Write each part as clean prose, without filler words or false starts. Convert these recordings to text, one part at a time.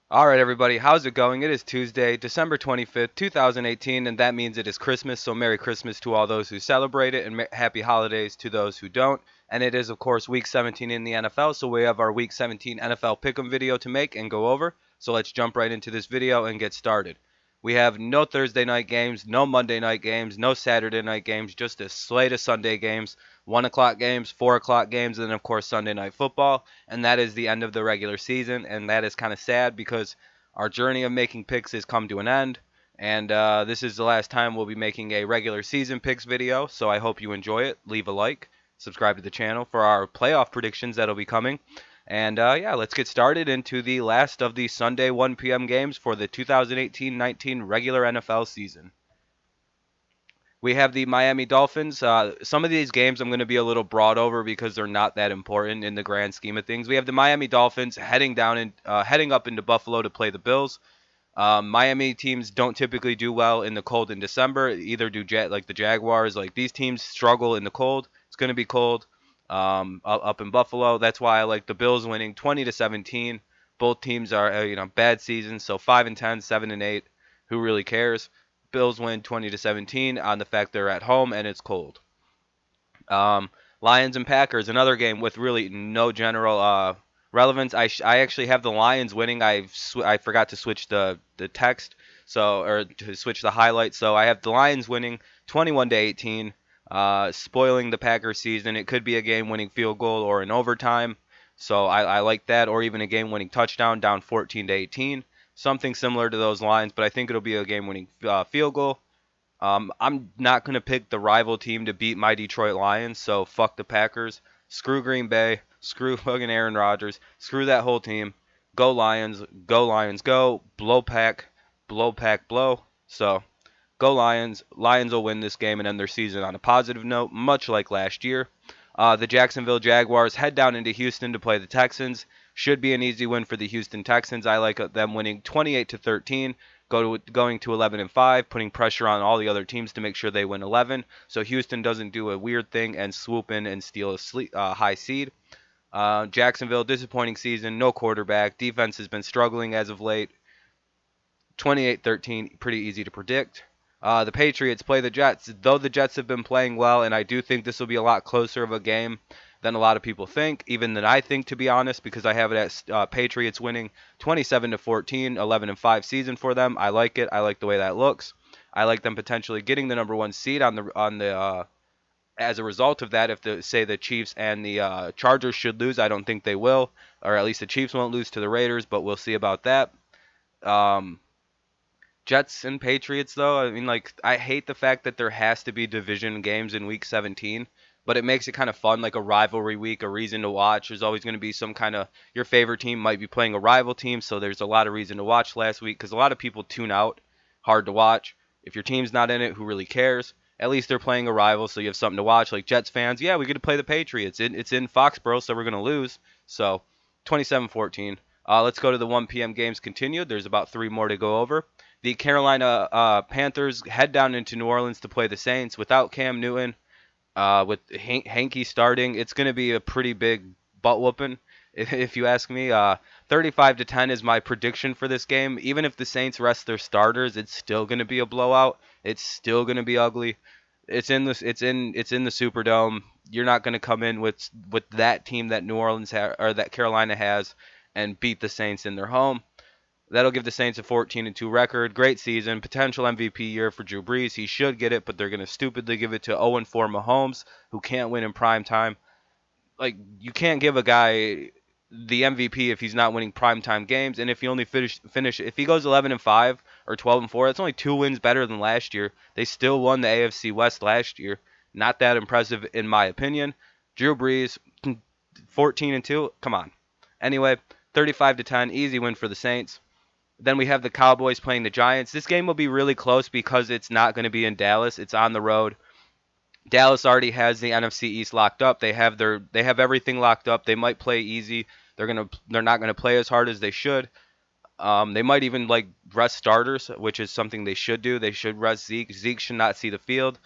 All right, everybody, how's it going? It is Tuesday, December 25th, 2018, and that means it is Christmas. So, Merry Christmas to all those who celebrate it, and Happy Holidays to those who don't. And it is, of course, Week 17 in the NFL, so we have our Week 17 NFL Pick'em video to make and go over. So, let's jump right into this video and get started. We have no Thursday night games, no Monday night games, no Saturday night games, just a slate of Sunday games, 1 o'clock games, 4 o'clock games, and then, of course, Sunday night football. And that is the end of the regular season, and that is kind of sad because our journey of making picks has come to an end, and this is the last time we'll be making a regular season picks video, so I hope you enjoy it. Leave a like, subscribe to the channel for our playoff predictions that'll be coming. And yeah, let's get started into the last of the Sunday 1 p.m. games for the 2018-19 regular NFL season. We have the Miami Dolphins. Some of these games I'm going to be a little broad over because they're not that important in the grand scheme of things. We have the Miami Dolphins heading up into Buffalo to play the Bills. Miami teams don't typically do well in the cold in December. Either do like the Jaguars. Like these teams struggle in the cold. It's going to be cold up in Buffalo. That's why I like the Bills winning 20-17. Both teams are bad seasons, so 5-10, 7-8. Who really cares? Bills win 20-17 on the fact they're at home and it's cold. Um, Lions and Packers, another game with really no general relevance. I actually have the Lions winning. I forgot to switch the text, or to switch the highlights. So I have the Lions winning 21-18, spoiling the Packers season. It could be a game-winning field goal or an overtime. So I like that, or even a game-winning touchdown down 14-18. Something similar to those lines, but I think it'll be a game-winning field goal. I'm not going to pick the rival team to beat my Detroit Lions, so fuck the Packers. Screw Green Bay. Screw fucking Aaron Rodgers. Screw that whole team. Go Lions. Go Lions. Go. Blow pack. Blow pack. Blow. So, go Lions. Lions will win this game and end their season on a positive note, much like last year. The Jacksonville Jaguars head down into Houston to play the Texans. Should be an easy win for the Houston Texans. I like them winning 28-13, going to 11-5, putting pressure on all the other teams to make sure they win 11. So Houston doesn't do a weird thing and swoop in and steal a high seed. Jacksonville, disappointing season, no quarterback. Defense has been struggling as of late. 28-13, pretty easy to predict. The Patriots play the Jets, though the Jets have been playing well, and I do think this will be a lot closer of a game than a lot of people think, even than I think, to be honest, because I have it as Patriots winning 27-14, 11-5 season for them. I like it. I like the way that looks. I like them potentially getting the number one seed on the as a result of that. If the Chiefs and the Chargers should lose, I don't think they will, or at least the Chiefs won't lose to the Raiders, but we'll see about that. Um, Jets and Patriots, though, I mean, like, I hate the fact that there has to be division games in Week 17, but it makes it kind of fun, like a rivalry week, a reason to watch. There's always going to be some kind of your favorite team might be playing a rival team, so there's a lot of reason to watch last week because a lot of people tune out. Hard to watch. If your team's not in it, who really cares? At least they're playing a rival, so you have something to watch. Like Jets fans, yeah, we get to play the Patriots. It's in Foxborough, so we're going to lose. So 27-14. Let's go to the 1 p.m. games continued. There's about three more to go over. The Carolina Panthers head down into New Orleans to play the Saints without Cam Newton, with Hanky starting. It's going to be a pretty big butt whooping, if you ask me. 35-10 is my prediction for this game. Even if the Saints rest their starters, it's still going to be a blowout. It's still going to be ugly. It's in the Superdome. You're not going to come in with that team that New Orleans or that Carolina has and beat the Saints in their home. That'll give the Saints a 14-2 record. Great season. Potential MVP year for Drew Brees. He should get it, but they're going to stupidly give it to 0-4 Mahomes, who can't win in prime time. Like, you can't give a guy the MVP if he's not winning primetime games, and if he only finish if he goes 11-5 or 12-4, that's only 2 wins better than last year. They still won the AFC West last year. Not that impressive in my opinion. Drew Brees 14-2, come on. Anyway, 35-10, easy win for the Saints. Then we have the Cowboys playing the Giants. This game will be really close because it's not going to be in Dallas. It's on the road. Dallas already has the NFC East locked up. They have everything locked up. They might play easy. They're not gonna play as hard as they should. They might even like rest starters, which is something they should do. They should rest Zeke. Zeke should not see the field.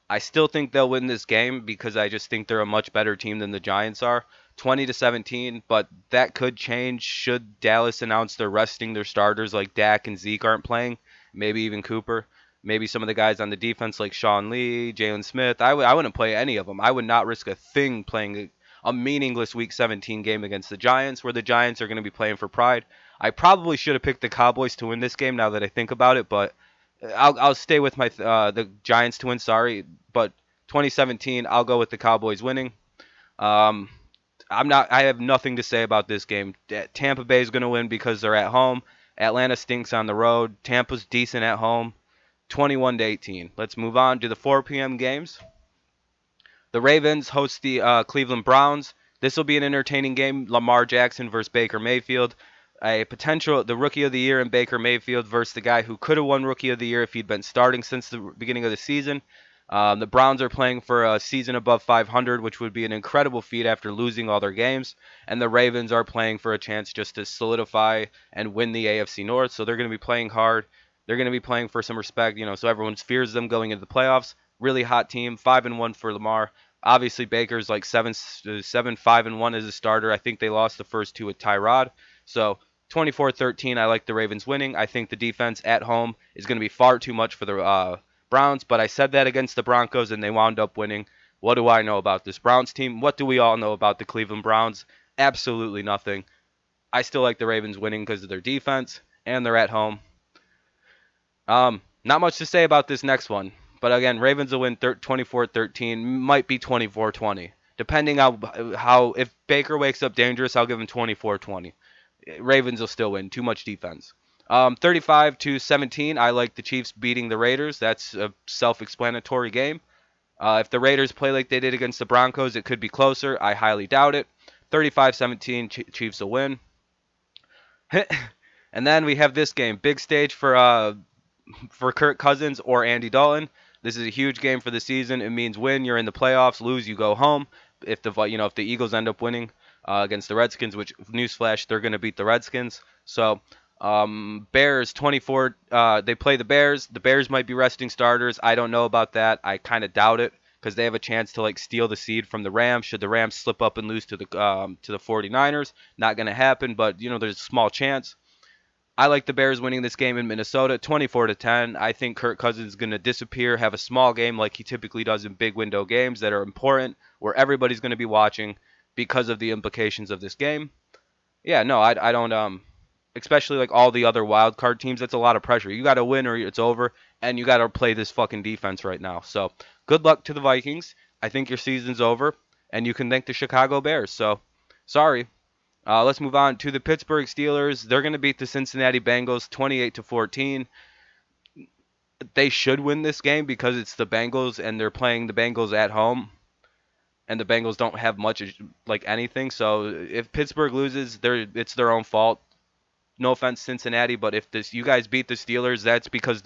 I still think they'll win this game because I just think they're a much better team than the Giants are. 20-17, but that could change should Dallas announce they're resting their starters like Dak and Zeke aren't playing, maybe even Cooper. Maybe some of the guys on the defense like Sean Lee, Jalen Smith. I wouldn't play any of them. I would not risk a thing playing a meaningless Week 17 game against the Giants, where the Giants are going to be playing for pride. I probably should have picked the Cowboys to win this game now that I think about it, but I'll stay with my the Giants to win. Sorry, but 2017, I'll go with the Cowboys winning. Um, I'm not. I have nothing to say about this game. Tampa Bay is going to win because they're at home. Atlanta stinks on the road. Tampa's decent at home. 21-18. Let's move on to the 4 p.m. games. The Ravens host the Cleveland Browns. This will be an entertaining game. Lamar Jackson versus Baker Mayfield. The rookie of the year in Baker Mayfield versus the guy who could have won rookie of the year if he'd been starting since the beginning of the season. The Browns are playing for a season above 500, which would be an incredible feat after losing all their games. And the Ravens are playing for a chance just to solidify and win the AFC North. So they're going to be playing hard. They're going to be playing for some respect, so everyone fears them going into the playoffs. Really hot team, 5-1 for Lamar. Obviously, Baker's like 5-1 as a starter. I think they lost the first two with Tyrod. So 24-13, I like the Ravens winning. I think the defense at home is going to be far too much for the Browns, but I said that against the Broncos, and they wound up winning. What do I know about this Browns team? What do we all know about the Cleveland Browns? Absolutely nothing. I still like the Ravens winning because of their defense, and they're at home. Not much to say about this next one. But again, Ravens will win 24-13, might be 24-20. Depending on how if Baker wakes up dangerous, I'll give him 24-20. Ravens will still win. Too much defense. 35-17, I like the Chiefs beating the Raiders. That's a self-explanatory game. If the Raiders play like they did against the Broncos, it could be closer. I highly doubt it. 35-17, Chiefs will win. And then we have this game, big stage for Kirk Cousins or Andy Dalton. This is a huge game for the season. It means win, you're in the playoffs. Lose, you go home. If the Eagles end up winning against the Redskins, which newsflash, they're going to beat the Redskins. So Bears 24. They play the Bears. The Bears might be resting starters. I don't know about that. I kind of doubt it because they have a chance to steal the seed from the Rams. Should the Rams slip up and lose to the 49ers, not going to happen. But there's a small chance. I like the Bears winning this game in Minnesota, 24-10. I think Kirk Cousins is going to disappear, have a small game like he typically does in big window games that are important, where everybody's going to be watching because of the implications of this game. Yeah, no, I don't. Especially like all the other wild card teams, that's a lot of pressure. You got to win or it's over, and you got to play this fucking defense right now. So good luck to the Vikings. I think your season's over, and you can thank the Chicago Bears. So sorry. Let's move on to the Pittsburgh Steelers. They're going to beat the Cincinnati Bengals 28-14. They should win this game because it's the Bengals and they're playing the Bengals at home. And the Bengals don't have much anything. So if Pittsburgh loses, it's their own fault. No offense, Cincinnati, but if you guys beat the Steelers, that's because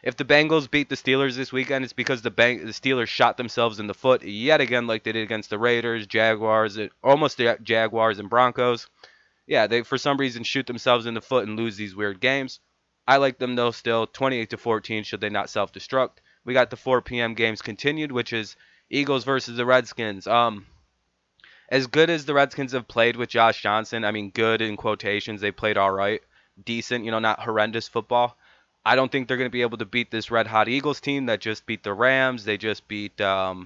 if the Bengals beat the Steelers this weekend, it's because the Steelers shot themselves in the foot yet again, like they did against the Raiders, Jaguars, almost the Jaguars and Broncos. Yeah, they for some reason shoot themselves in the foot and lose these weird games. I like them though still, 28-14 should they not self-destruct. We got the 4 p.m. games continued, which is Eagles versus the Redskins. As good as the Redskins have played with Josh Johnson, I mean good in quotations, they played all right, decent, not horrendous football. I don't think they're going to be able to beat this red hot Eagles team that just beat the Rams. They just beat the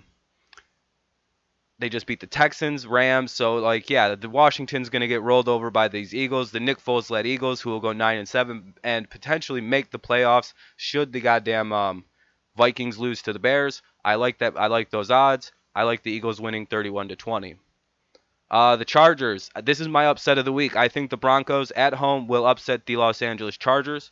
Texans, Rams. So yeah, the Washington's going to get rolled over by these Eagles, the Nick Foles led Eagles, who will go 9-7 and potentially make the playoffs should the goddamn Vikings lose to the Bears. I like that. I like those odds. I like the Eagles winning 31-20. The Chargers. This is my upset of the week. I think the Broncos at home will upset the Los Angeles Chargers.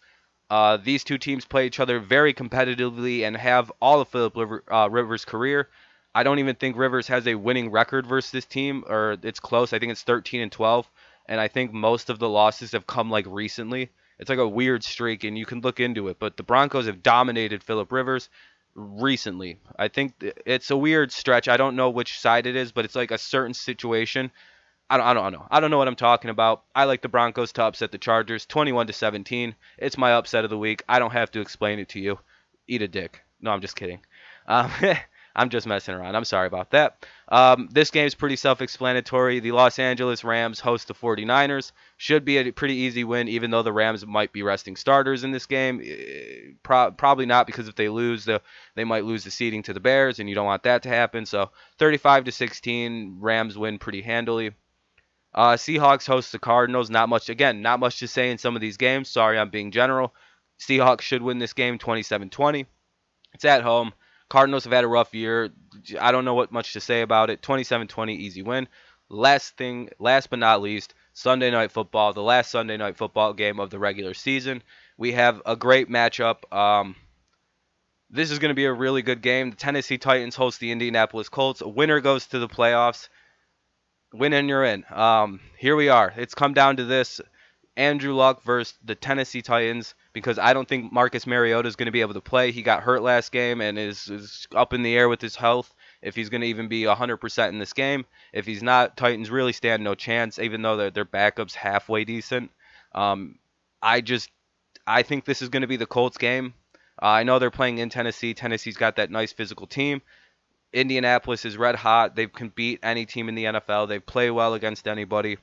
These two teams play each other very competitively and have all of Philip Rivers' career. I don't even think Rivers has a winning record versus this team, or it's close. I think it's 13-12, and I think most of the losses have come recently. It's like a weird streak, and you can look into it. But the Broncos have dominated Philip Rivers recently. I think it's a weird stretch. I don't know which side it is, but it's like a certain situation. I don't know. I don't know what I'm talking about. I like the Broncos to upset the Chargers 21-17. It's my upset of the week. I don't have to explain it to you. Eat a dick. No, I'm just kidding. Um, I'm just messing around. I'm sorry about that. This game's pretty self-explanatory. The Los Angeles Rams host the 49ers. Should be a pretty easy win, even though the Rams might be resting starters in this game. Probably not, because if they lose, they might lose the seeding to the Bears, and you don't want that to happen. So 35-16, Rams win pretty handily. Seahawks host the Cardinals. Not much to say in some of these games. Sorry, I'm being general. Seahawks should win this game 27-20. It's at home. Cardinals have had a rough year. I don't know what much to say about it. 27-20, easy win. Last but not least, Sunday Night Football, the last Sunday Night Football game of the regular season. We have a great matchup. This is going to be a really good game. The Tennessee Titans host the Indianapolis Colts. A winner goes to the playoffs. Win and you're in. Here we are. It's come down to this. Andrew Luck versus the Tennessee Titans, because I don't think Marcus Mariota is going to be able to play. He got hurt last game and is up in the air with his health if he's going to even be 100% in this game. If he's not, Titans really stand no chance, even though their backup's halfway decent. Um, I just I think this is going to be the Colts game. I know they're playing in Tennessee. Tennessee's got that nice physical team. Indianapolis is red hot. They can beat any team in the NFL. They play well against anybody.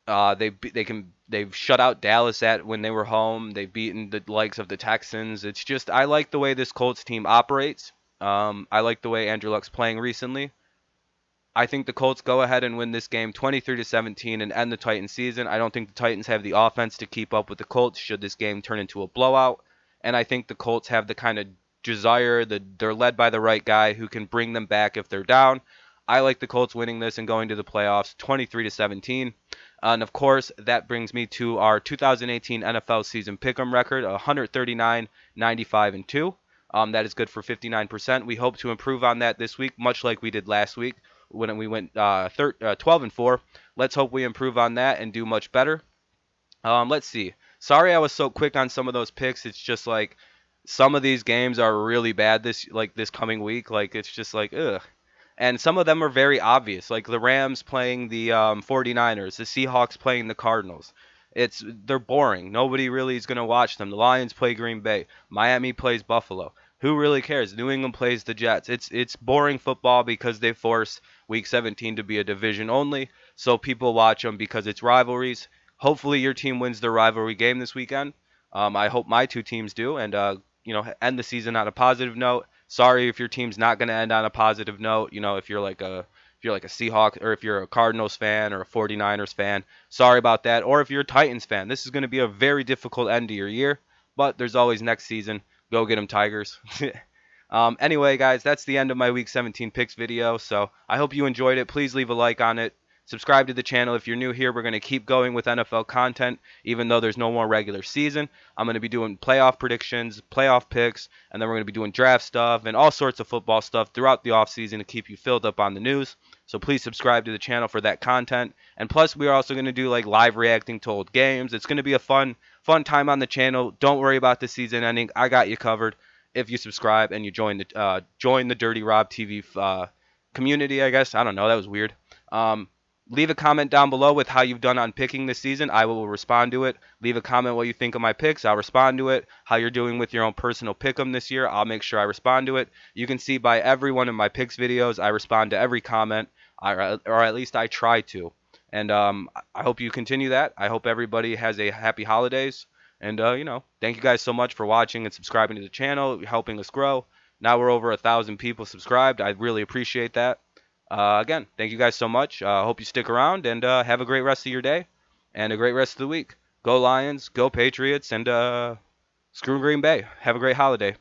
They've shut out Dallas at when they were home. They've beaten the likes of the Texans. It's just, I like the way this Colts team operates. I like the way Andrew Luck's playing recently. I think the Colts go ahead and win this game 23-17 and end the Titans season. I don't think the Titans have the offense to keep up with the Colts should this game turn into a blowout. And I think the Colts have the kind of desire that they're led by the right guy who can bring them back if they're down. I like the Colts winning this and going to the playoffs 23-17. And of course, that brings me to our 2018 NFL season pick'em record, 139, 95, and 2. That is good for 59%. We hope to improve on that this week, much like we did last week when we went 12 and 4. Let's hope we improve on that and do much better. Let's see. Sorry I was so quick on some of those picks. It's just like some of these games are really bad this coming week. Like, it's just like ugh. And some of them are very obvious, like the Rams playing the 49ers, the Seahawks playing the Cardinals. They're boring. Nobody really is going to watch them. The Lions play Green Bay. Miami plays Buffalo. Who really cares? New England plays the Jets. It's boring football because they force Week 17 to be a division only, so people watch them because it's rivalries. Hopefully your team wins their rivalry game this weekend. I hope my two teams do, and end the season on a positive note. Sorry if your team's not going to end on a positive note. If you're like a Seahawks, or if you're a Cardinals fan or a 49ers fan, sorry about that. Or if you're a Titans fan, this is going to be a very difficult end to your year, but there's always next season. Go get them, Tigers. Anyway, guys, that's the end of my Week 17 picks video. So I hope you enjoyed it. Please leave a like on it. Subscribe to the channel if you're new here. We're going to keep going with NFL content, even though there's no more regular season. I'm going to be doing playoff predictions, playoff picks, and then we're going to be doing draft stuff and all sorts of football stuff throughout the offseason to keep you filled up on the news. So please subscribe to the channel for that content. And plus, we're also going to do like live reacting to old games. It's going to be a fun time on the channel. Don't worry about the season ending. I got you covered if you subscribe and you join the Dirty Rob TV community, I guess. I don't know. That was weird. Leave a comment down below with how you've done on picking this season. I will respond to it. Leave a comment what you think of my picks. I'll respond to it. How you're doing with your own personal pick'em this year. I'll make sure I respond to it. You can see by every one of my picks videos, I respond to every comment, or at least I try to. And I hope you continue that. I hope everybody has a happy holidays. And, thank you guys so much for watching and subscribing to the channel, helping us grow. Now we're over 1,000 people subscribed. I really appreciate that. Again, thank you guys so much. Hope you stick around and have a great rest of your day and a great rest of the week. Go Lions, go Patriots, and screw Green Bay. Have a great holiday.